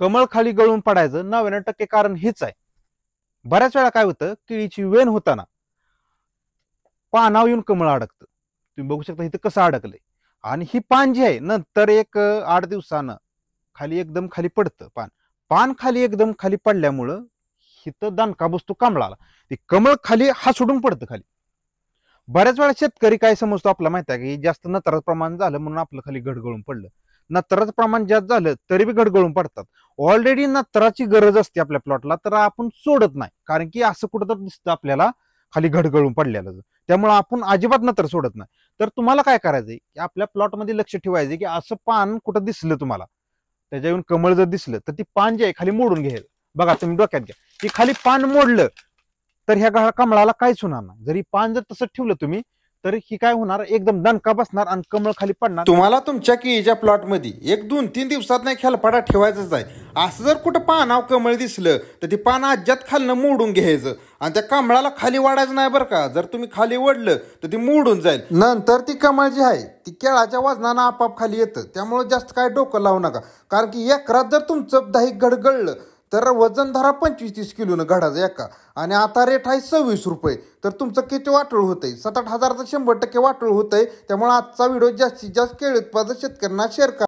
कमळ खाली गळून पडायचं 99% कारण हेच आहे. बऱ्याच वेळा काय होतं, केळीची वेण होताना पानावर येऊन कमळ अडकतं. तुम्ही बघू शकता इथं कसं अडकलंय. आणि ही पान जी आहे नंतर एक 8 दिवसानं खाली एकदम खाली पडतं पान. पान खाली एकदम खाली पडल्यामुळं इथं दणका बसतो कमळाला. ते कमळ खाली हासडून पडतं खाली. बऱ्याच वेळा शेतकरी काय समजतो आपला माहिती आहे की जास्त नत्राचं प्रमाण झालं म्हणून आपलं खाली घडगळून पडलं. नत्राचं प्रमाण जास्त झालं तरी बी घडगळून पडतात. ऑलरेडी नत्राची गरज असते आपल्या प्लॉटला, तर आपण सोडत नाही. कारण की असं कुठं तर दिसतं आपल्याला खाली घडगळून पडलेलं. त्यामुळे आपण अजिबात नत्र सोडत नाही. तर तुम्हाला काय करायचंय की आपल्या प्लॉटमध्ये लक्ष ठेवायचं की असं पान कुठं दिसलं तुम्हाला, त्याच्या येऊन कमळ जर दिसलं तर ती पान जे आहे खाली मोडून घ्यायचं. बघा तुम्ही डोक्यात घ्या की खाली पान मोडलं तर ह्या कमळाला काहीच होणार नाही. जरी पान जर तसं ठेवलं तुम्ही तर ही काय होणार, एकदम दणका बसणार आणि कमळ खाली पडणार. तुम्हाला तुमच्या केळीच्या प्लॉटमध्ये 1-2-3 दिवसात नाही खेळपाडा ठेवायचाच आहे. असं जर कुठं पानाव कमळ दिसलं तर ते पान अज्यात खालनं मोडून घ्यायचं आणि त्या कमळाला खाली वाढायचं नाही बरं का. जर तुम्ही खाली वडलं तर ती मोडून जाईल. नंतर ती कमळ जी आहे ती केळाच्या वजनानं आपाप खाली येतं. त्यामुळे जास्त काय डोकं लावू नका. कारण की एकरात जर तुमचं 10 घडगळलं तर वजन धरा 25-30 किलोनं घडाचं एका. आणि आता रेट आहे 26 रुपये. तर तुमचं किती वाटोळ होतंय? 7-8 हजाराचं 100% वाटोळ होतंय. त्यामुळे आजचा व्हिडिओ जास्तीत जास्त केळी उत्पादक शेतकऱ्यांना शेअर करा.